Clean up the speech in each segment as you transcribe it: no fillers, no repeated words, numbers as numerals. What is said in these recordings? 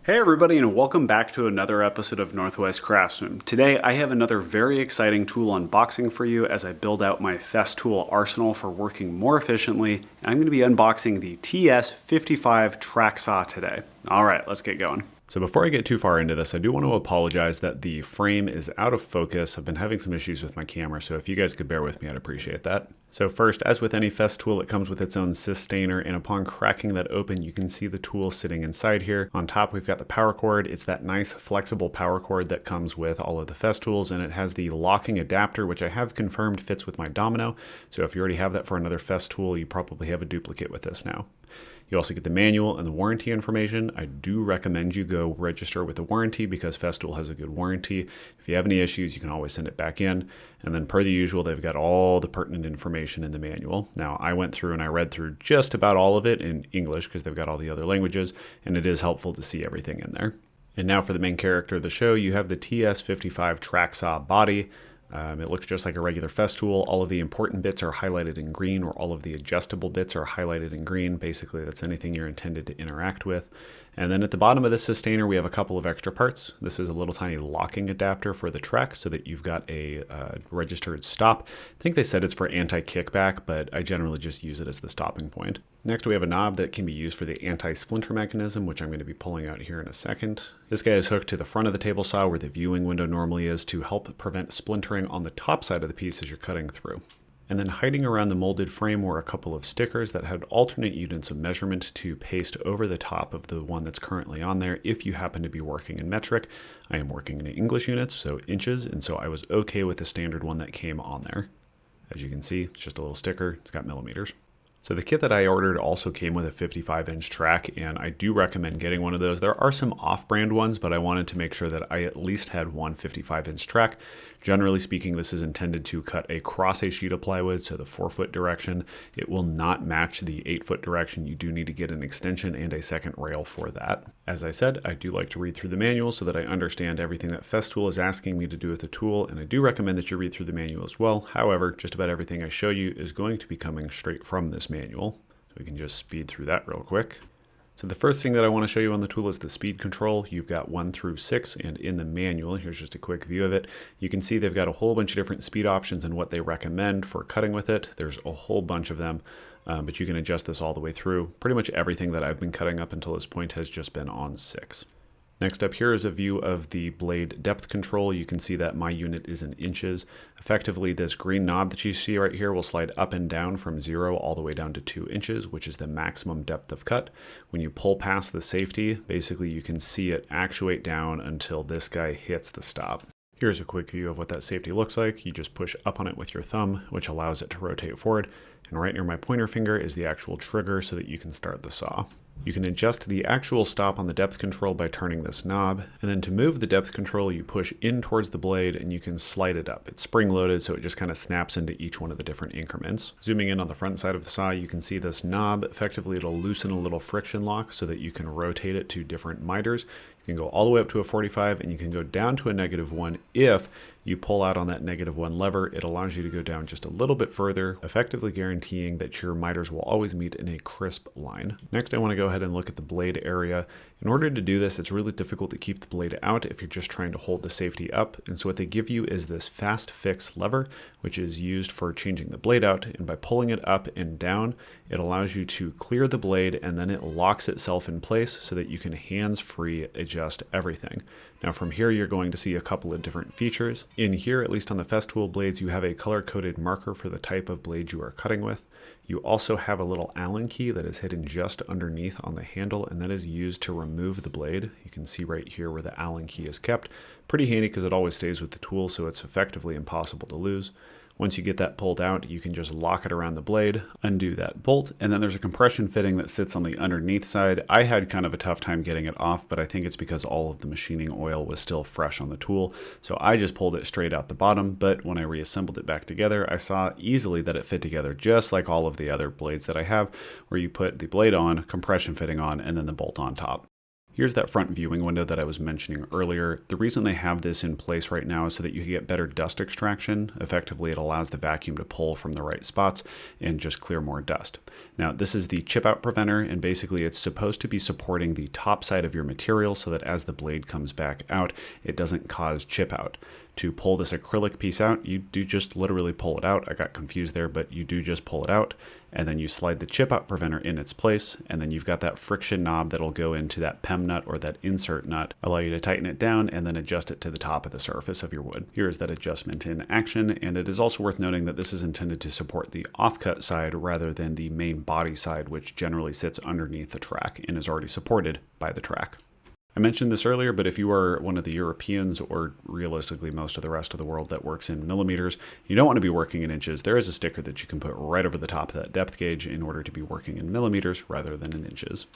Hey everybody, and welcome back to another episode of Northwest Craftsman. Today I have another very exciting tool unboxing for you as I build out my Festool arsenal for working more efficiently. And I'm going to be unboxing the TS-55 track saw today. Alright, let's get going. So before I get too far into this, I do want to apologize that the frame is out of focus. I've been having some issues with my camera, so if you guys could bear with me, I'd appreciate that. So first, as with any Festool, it comes with its own sustainer, and upon cracking that open, you can see the tool sitting inside here. On top, we've got the power cord. It's that nice flexible power cord that comes with all of the Festools, and it has the locking adapter, which I have confirmed fits with my Domino. So if you already have that for another Festool, you probably have a duplicate with this now. You also get the manual and the warranty information. I do recommend you go register with the warranty because Festool has a good warranty. If you have any issues, you can always send it back in. And then per the usual, they've got all the pertinent information in the manual. Now, I went through and I read through just about all of it in English because they've got all the other languages, and it is helpful to see everything in there. And now for the main character of the show, you have the TS-55 track saw body. It looks just like a regular Festool. All of the important bits are highlighted in green, or all of the adjustable bits are highlighted in green. Basically, that's anything you're intended to interact with. And then at the bottom of the sustainer, we have a couple of extra parts. This is a little tiny locking adapter for the track so that you've got a registered stop. I think they said it's for anti-kickback, but I generally just use it as the stopping point. Next, we have a knob that can be used for the anti-splinter mechanism, which I'm going to be pulling out here in a second. This guy is hooked to the front of the table saw where the viewing window normally is to help prevent splintering on the top side of the piece as you're cutting through. And then hiding around the molded frame were a couple of stickers that had alternate units of measurement to paste over the top of the one that's currently on there if you happen to be working in metric. I am working in English units, so inches, and so I was okay with the standard one that came on there. As you can see, it's just a little sticker. It's got millimeters. So the kit that I ordered also came with a 55-inch track, and I do recommend getting one of those. There are some off-brand ones, but I wanted to make sure that I at least had one 55-inch track. Generally speaking, this is intended to cut across a sheet of plywood, so the 4-foot direction. It will not match the 8-foot direction. You do need to get an extension and a second rail for that. As I said, I do like to read through the manual so that I understand everything that Festool is asking me to do with the tool, and I do recommend that you read through the manual as well. However, just about everything I show you is going to be coming straight from this manual. So we can just speed through that real quick. So the first thing that I want to show you on the tool is the speed control. You've got 1 through 6, and in the manual, here's just a quick view of it. You can see they've got a whole bunch of different speed options and what they recommend for cutting with it. There's a whole bunch of them, but you can adjust this all the way through. Pretty much everything that I've been cutting up until this point has just been on 6. Next up here is a view of the blade depth control. You can see that my unit is in inches. Effectively, this green knob that you see right here will slide up and down from 0 all the way down to 2 inches, which is the maximum depth of cut. When you pull past the safety, basically you can see it actuate down until this guy hits the stop. Here's a quick view of what that safety looks like. You just push up on it with your thumb, which allows it to rotate forward. And right near my pointer finger is the actual trigger so that you can start the saw. You can adjust the actual stop on the depth control by turning this knob, and then to move the depth control, you push in towards the blade and you can slide it up. It's spring-loaded, so it just kind of snaps into each one of the different increments. Zooming in on the front side of the saw, you can see this knob. Effectively, it'll loosen a little friction lock so that you can rotate it to different miters. You can go all the way up to a 45, and you can go down to a -1 if you pull out on that -1 lever. It allows you to go down just a little bit further, effectively guaranteeing that your miters will always meet in a crisp line. Next, I want to go ahead and look at the blade area. In order to do this, it's really difficult to keep the blade out if you're just trying to hold the safety up. And so what they give you is this fast fix lever, which is used for changing the blade out. And by pulling it up and down, it allows you to clear the blade, and then it locks itself in place so that you can hands-free adjust everything. Now from here, you're going to see a couple of different features. In here, at least on the Festool blades, you have a color-coded marker for the type of blade you are cutting with. You also have a little Allen key that is hidden just underneath on the handle, and that is used to remove the blade. You can see right here where the Allen key is kept. Pretty handy because it always stays with the tool, so it's effectively impossible to lose. Once you get that pulled out, you can just lock it around the blade, undo that bolt, and then there's a compression fitting that sits on the underneath side. I had kind of a tough time getting it off, but I think it's because all of the machining oil was still fresh on the tool. So I just pulled it straight out the bottom, but when I reassembled it back together, I saw easily that it fit together just like all of the other blades that I have, where you put the blade on, compression fitting on, and then the bolt on top. Here's that front viewing window that I was mentioning earlier. The reason they have this in place right now is so that you can get better dust extraction. Effectively, it allows the vacuum to pull from the right spots and just clear more dust. Now, this is the chip out preventer, and basically it's supposed to be supporting the top side of your material so that as the blade comes back out, it doesn't cause chip out. To pull this acrylic piece out, you do just literally pull it out. I got confused there, but you do just pull it out, and then you slide the chip out preventer in its place, and then you've got that friction knob that'll go into that PEM nut or that insert nut, allow you to tighten it down and then adjust it to the top of the surface of your wood. Here is that adjustment in action, and it is also worth noting that this is intended to support the offcut side rather than the main body side, which generally sits underneath the track and is already supported by the track. I mentioned this earlier, but if you are one of the Europeans or realistically most of the rest of the world that works in millimeters, you don't want to be working in inches. There is a sticker that you can put right over the top of that depth gauge in order to be working in millimeters rather than in inches.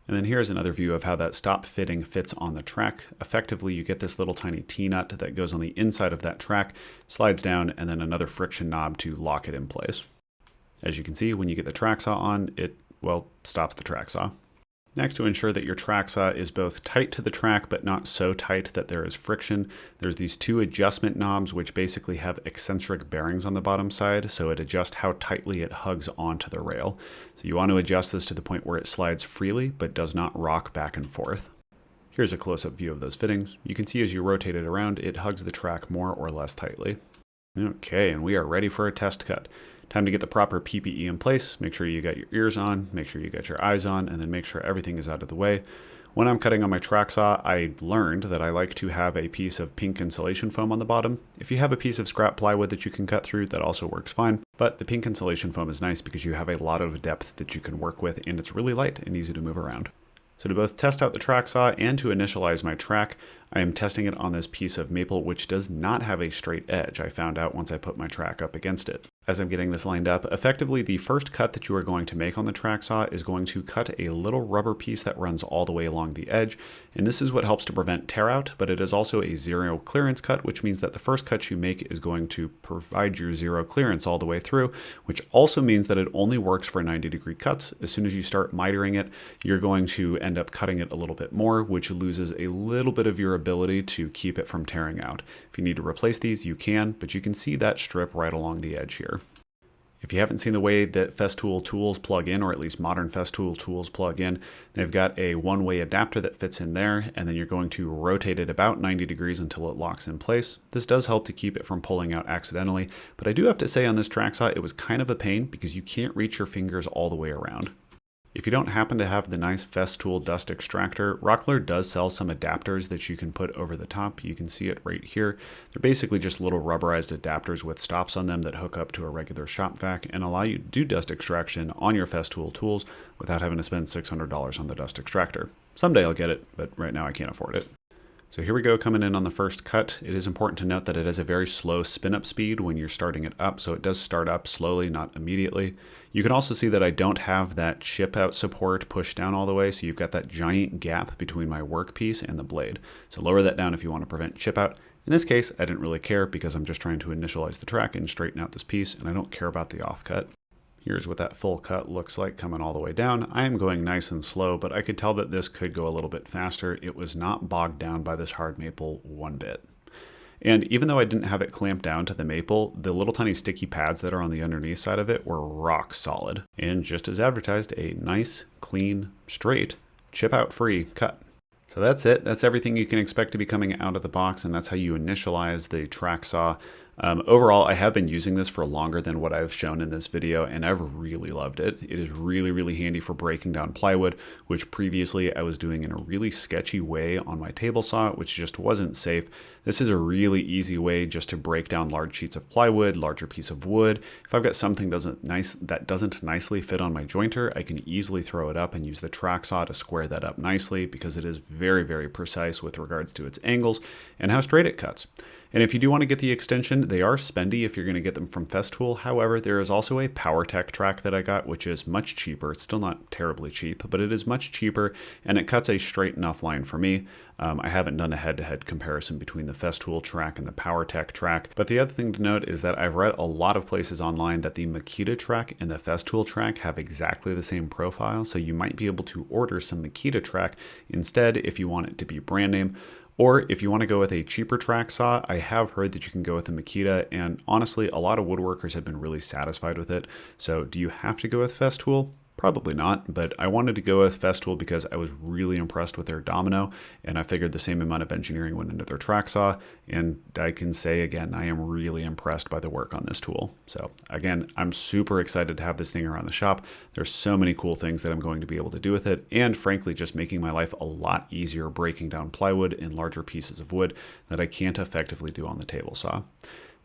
And then here's another view of how that stop fitting fits on the track. Effectively, you get this little tiny T-nut that goes on the inside of that track, slides down, and then another friction knob to lock it in place. As you can see, when you get the track saw on, it, well, stops the track saw. Next, to ensure that your track saw is both tight to the track but not so tight that there is friction, there's these two adjustment knobs which basically have eccentric bearings on the bottom side, so it adjusts how tightly it hugs onto the rail. So you want to adjust this to the point where it slides freely but does not rock back and forth. Here's a close-up view of those fittings. You can see as you rotate it around, it hugs the track more or less tightly. Okay, and we are ready for a test cut. Time to get the proper PPE in place. Make sure you got your ears on, make sure you got your eyes on, and then make sure everything is out of the way. When I'm cutting on my track saw, I learned that I like to have a piece of pink insulation foam on the bottom. If you have a piece of scrap plywood that you can cut through, that also works fine. But the pink insulation foam is nice because you have a lot of depth that you can work with, and it's really light and easy to move around. So to both test out the track saw and to initialize my track, I am testing it on this piece of maple which does not have a straight edge. I found out once I put my track up against it. As I'm getting this lined up, effectively the first cut that you are going to make on the track saw is going to cut a little rubber piece that runs all the way along the edge, and this is what helps to prevent tear out, but it is also a zero clearance cut, which means that the first cut you make is going to provide your zero clearance all the way through, which also means that it only works for 90-degree cuts. As soon as you start mitering it, you're going to end up cutting it a little bit more, which loses a little bit of your ability to keep it from tearing out. If you need to replace these, you can, but you can see that strip right along the edge here. If you haven't seen the way that Festool tools plug in, or at least modern Festool tools plug in, they've got a one-way adapter that fits in there, and then you're going to rotate it about 90 degrees until it locks in place. This does help to keep it from pulling out accidentally, but I do have to say on this track saw, it was kind of a pain because you can't reach your fingers all the way around. If you don't happen to have the nice Festool dust extractor, Rockler does sell some adapters that you can put over the top. You can see it right here. They're basically just little rubberized adapters with stops on them that hook up to a regular shop vac and allow you to do dust extraction on your Festool tools without having to spend $600 on the dust extractor. Someday I'll get it, but right now I can't afford it. So here we go, coming in on the first cut. It is important to note that it has a very slow spin-up speed when you're starting it up, so it does start up slowly, not immediately. You can also see that I don't have that chip out support pushed down all the way, so you've got that giant gap between my workpiece and the blade. So lower that down if you want to prevent chip out. In this case, I didn't really care because I'm just trying to initialize the track and straighten out this piece, and I don't care about the offcut. Here's what that full cut looks like coming all the way down. I am going nice and slow, but I could tell that this could go a little bit faster. It was not bogged down by this hard maple one bit. And even though I didn't have it clamped down to the maple, the little tiny sticky pads that are on the underneath side of it were rock solid. And just as advertised, a nice, clean, straight, chip out free cut. So that's it. That's everything you can expect to be coming out of the box, and that's how you initialize the track saw. Overall, I have been using this for longer than what I've shown in this video, and I've really loved it. It is really, really handy for breaking down plywood, which previously I was doing in a really sketchy way on my table saw, which just wasn't safe. This is a really easy way just to break down large sheets of plywood, larger piece of wood. If I've got something that doesn't nicely fit on my jointer, I can easily throw it up and use the track saw to square that up nicely because it is very, very precise with regards to its angles and how straight it cuts. And if you do want to get the extension, they are spendy if you're going to get them from Festool. However, there is also a PowerTech track that I got, which is much cheaper. It's still not terribly cheap, but it is much cheaper, and it cuts a straight enough line for me. I haven't done a head-to-head comparison between the Festool track and the PowerTech track. But the other thing to note is that I've read a lot of places online that the Makita track and the Festool track have exactly the same profile. So you might be able to order some Makita track instead if you want it to be brand name. Or if you want to go with a cheaper track saw, I have heard that you can go with a Makita, and honestly, a lot of woodworkers have been really satisfied with it. So do you have to go with Festool? Probably not, but I wanted to go with Festool because I was really impressed with their domino, and I figured the same amount of engineering went into their track saw, and I can say again, I am really impressed by the work on this tool. So again, I'm super excited to have this thing around the shop. There's so many cool things that I'm going to be able to do with it, and frankly, just making my life a lot easier breaking down plywood and larger pieces of wood that I can't effectively do on the table saw.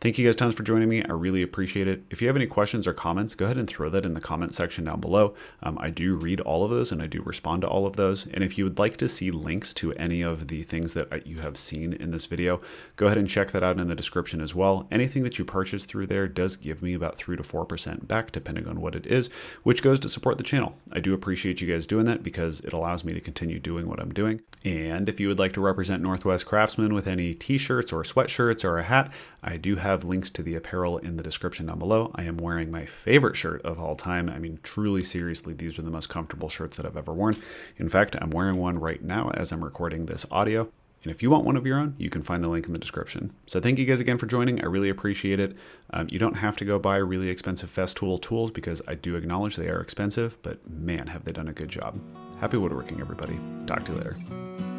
Thank you guys tons for joining me. I really appreciate it. If you have any questions or comments, go ahead and throw that in the comment section down below. I do read all of those and I do respond to all of those. And if you would like to see links to any of the things that you have seen in this video, go ahead and check that out in the description as well. Anything that you purchase through there does give me about 3 to 4% back, depending on what it is, which goes to support the channel. I do appreciate you guys doing that because it allows me to continue doing what I'm doing. And if you would like to represent Northwest Craftsman with any t-shirts or sweatshirts or a hat, I do have links to the apparel in the description down below. I am wearing my favorite shirt of all time. I mean, truly, seriously, these are the most comfortable shirts that I've ever worn. In fact, I'm wearing one right now as I'm recording this audio. And if you want one of your own, you can find the link in the description. So thank you guys again for joining. I really appreciate it. You don't have to go buy really expensive Festool tools because I do acknowledge they are expensive, but man, have they done a good job. Happy woodworking, everybody. Talk to you later.